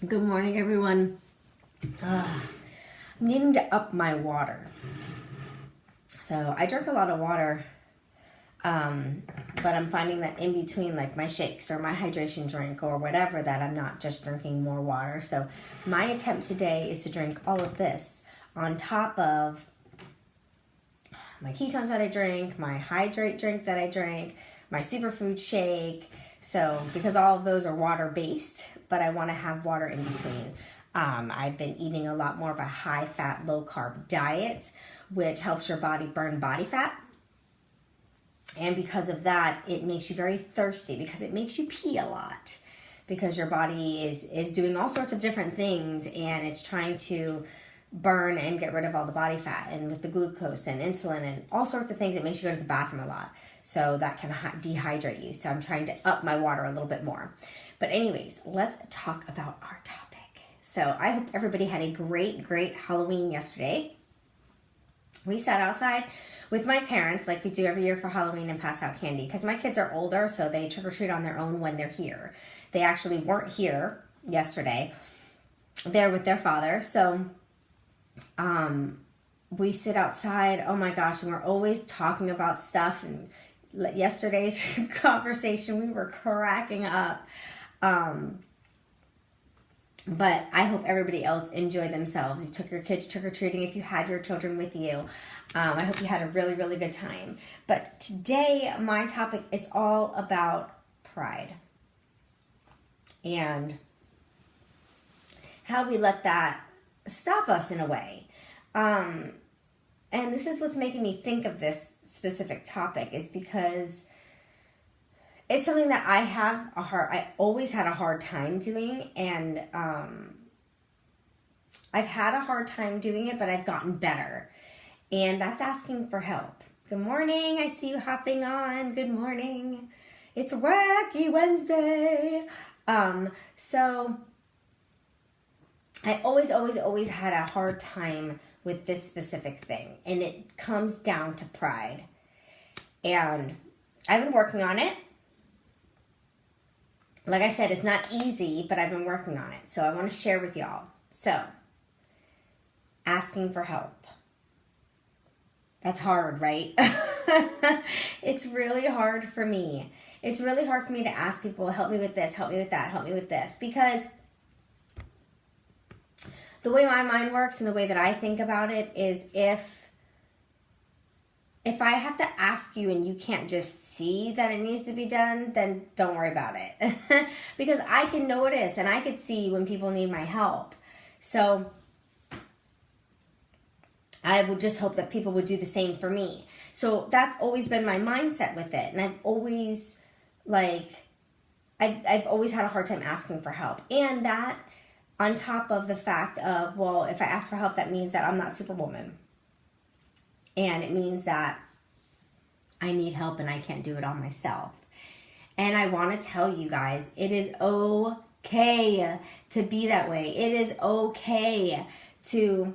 Good morning, everyone. I'm needing to up my water. So I drink a lot of water, but I'm finding that in between, like my shakes or my hydration drink or whatever, that I'm not just drinking more water. So my attempt today is to drink all of this on top of my ketones that I drink, my hydrate drink that I drink, my superfood shake. So because all of those are water based, but I want to have water in between. I've been eating a lot more of a high fat, low carb diet, which helps your body burn body fat. And because of that, it makes you very thirsty because it makes you pee a lot because your body is doing all sorts of different things and it's trying to burn and get rid of all the body fat. And with the glucose and insulin and all sorts of things, it makes you go to the bathroom a lot. So that can dehydrate you. So I'm trying to up my water a little bit more. But anyways, let's talk about our topic. So I hope everybody had a great Halloween yesterday. We sat outside with my parents like we do every year for Halloween and pass out candy because my kids are older, so they trick-or-treat on their own when they're here. They actually weren't here yesterday. They're with their father. So we sit outside. Oh my gosh, and we're always talking about stuff. And yesterday's conversation, we were cracking up. But I hope everybody else enjoyed themselves. You took your kids trick-or-treating if you had your children with you. I hope you had a really good time. But today, my topic is all about pride. And how we let that stop us in a way. And this is what's making me think of this specific topic is because it's something that I always had a hard time doing, and I've had a hard time doing it, but I've gotten better, and that's asking for help. Good morning, I see you hopping on. Good morning. It's Wacky Wednesday. So I always had a hard time with this specific thing, and it comes down to pride, and I've been working on it. Like I said, it's not easy, but I've been working on it. So I want to share with y'all. So, asking for help. That's hard, right? It's really hard for me. It's really hard for me to ask people, help me with this, help me with that, help me with this. Because the way my mind works and the way that I think about it is if I have to ask you and you can't just see that it needs to be done, then don't worry about it. Because I can notice and I could see when people need my help. So I would just hope that people would do the same for me. So that's always been my mindset with it. And I've always I've always had a hard time asking for help. And that on top of the fact of, well, if I ask for help, that means that I'm not Superwoman. And it means that I need help and I can't do it all myself. And I want to tell you guys, it is okay to be that way. It is okay to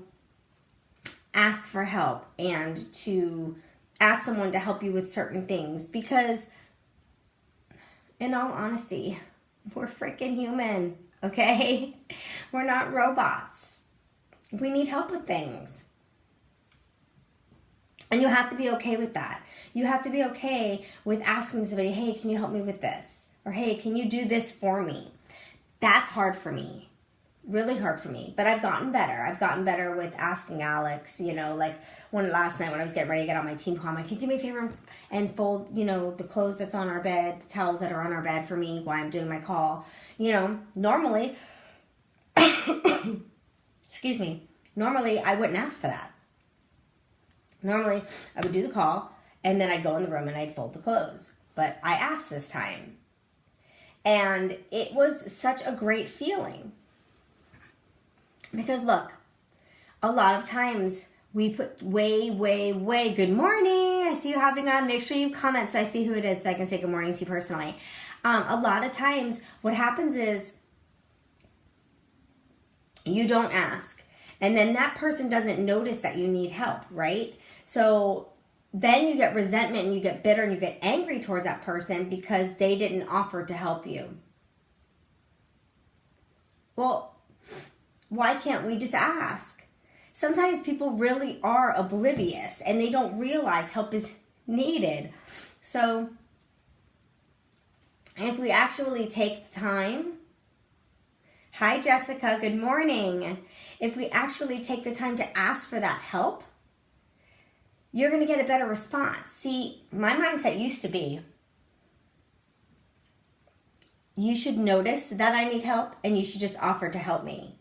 ask for help and to ask someone to help you with certain things. Because in all honesty, we're freaking human, okay? We're not robots. We need help with things. And you have to be okay with that. You have to be okay with asking somebody, hey, can you help me with this? Or hey, can you do this for me? That's hard for me. Really hard for me. But I've gotten better. I've gotten better with asking Alex, like last night when I was getting ready to get on my team call, I'm like, can you do me a favor and fold, the clothes that's on our bed, the towels that are on our bed for me while I'm doing my call. Normally, excuse me, normally I wouldn't ask for that. Normally, I would do the call, and then I'd go in the room and I'd fold the clothes. But I asked this time. And it was such a great feeling. Because look, a lot of times we put way, good morning. I see you hopping on. Make sure you comment so I see who it is so I can say good morning to you personally. A lot of times what happens is you don't ask. And then that person doesn't notice that you need help, right? So then you get resentment and you get bitter and you get angry towards that person because they didn't offer to help you. Well, why can't we just ask? Sometimes people really are oblivious and they don't realize help is needed. So if we actually take the time, hi Jessica, good morning. If we actually take the time to ask for that help, you're going to get a better response. See, my mindset used to be, you should notice that I need help and you should just offer to help me.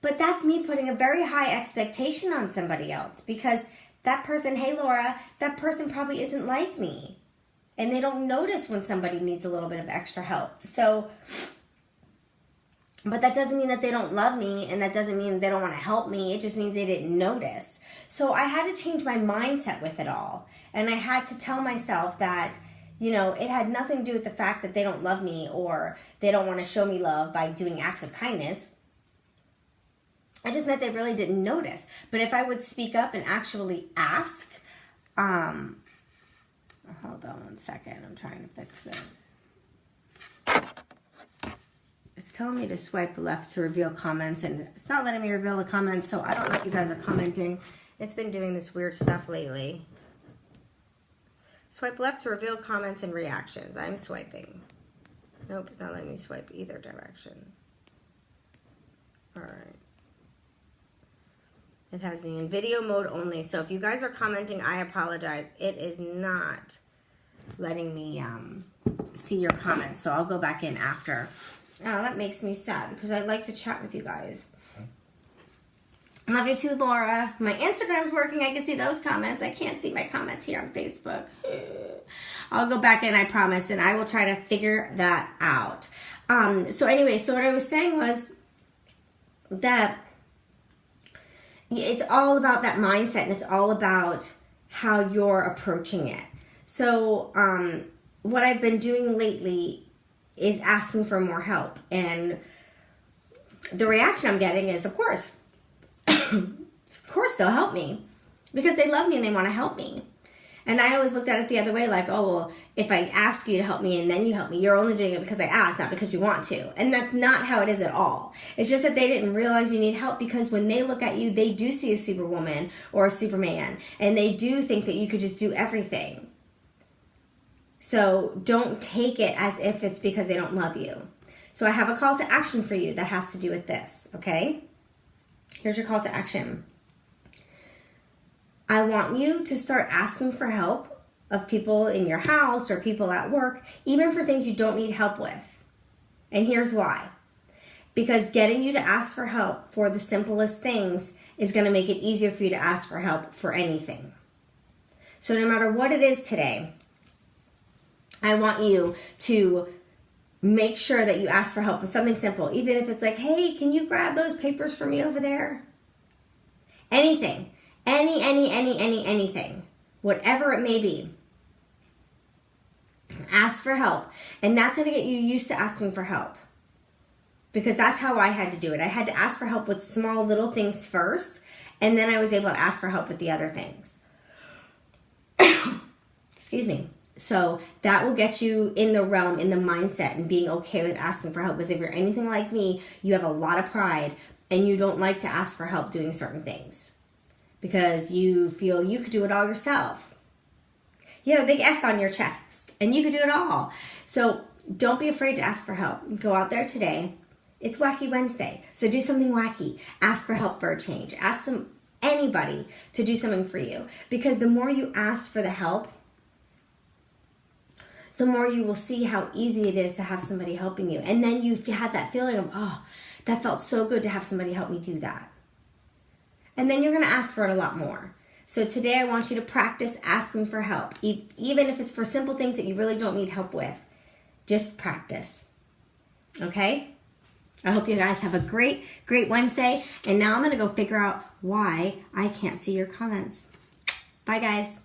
But that's me putting a very high expectation on somebody else, because that person, hey Laura, that person probably isn't like me. And they don't notice when somebody needs a little bit of extra help. So, but that doesn't mean that they don't love me, and that doesn't mean they don't want to help me. It just means they didn't notice. So I had to change my mindset with it all. And I had to tell myself that, you know, it had nothing to do with the fact that they don't love me or they don't want to show me love by doing acts of kindness. It just meant they really didn't notice. But if I would speak up and actually ask, hold on one second, I'm trying to fix this. It's telling me to swipe left to reveal comments, and it's not letting me reveal the comments, so I don't know if you guys are commenting. It's been doing this weird stuff lately. Swipe left to reveal comments and reactions. I'm swiping. Nope, it's not letting me swipe either direction. All right. It has me in video mode only. So if you guys are commenting, I apologize. It is not letting me see your comments. So I'll go back in after. Oh, that makes me sad because I'd like to chat with you guys. Love you too, Laura. My Instagram's working. I can see those comments. I can't see my comments here on Facebook. I'll go back in, I promise, and I will try to figure that out. So anyway, so what I was saying was that it's all about that mindset, and it's all about how you're approaching it. So what I've been doing lately is asking for more help. And the reaction I'm getting is, of course. Of course they'll help me because they love me and they want to help me. And I always looked at it the other way, like, oh, well, if I ask you to help me and then you help me, you're only doing it because I asked, not because you want to. And that's not how it is at all. It's just that they didn't realize you need help, because when they look at you, they do see a superwoman or a superman, and they do think that you could just do everything. So don't take it as if it's because they don't love you. So I have a call to action for you that has to do with this, okay? Here's your call to action. I want you to start asking for help of people in your house or people at work, even for things you don't need help with. And here's why. Because getting you to ask for help for the simplest things is going to make it easier for you to ask for help for anything. So no matter what it is today, I want you to make sure that you ask for help with something simple. Even if it's like, hey, can you grab those papers for me over there? Anything. Anything. Whatever it may be. Ask for help. And that's going to get you used to asking for help. Because that's how I had to do it. I had to ask for help with small little things first. And then I was able to ask for help with the other things. Excuse me. So that will get you in the realm, in the mindset, and being okay with asking for help. Because if you're anything like me, you have a lot of pride and you don't like to ask for help doing certain things because you feel you could do it all yourself. You have a big S on your chest and you could do it all. So don't be afraid to ask for help. Go out there today. It's Wacky Wednesday. So do something wacky. Ask for help for a change. Ask anybody to do something for you. Because the more you ask for the help, the more you will see how easy it is to have somebody helping you. And then you have that feeling of, oh, that felt so good to have somebody help me do that. And then you're going to ask for it a lot more. So today I want you to practice asking for help. Even if it's for simple things that you really don't need help with. Just practice. Okay? I hope you guys have a great, great Wednesday. And now I'm going to go figure out why I can't see your comments. Bye, guys.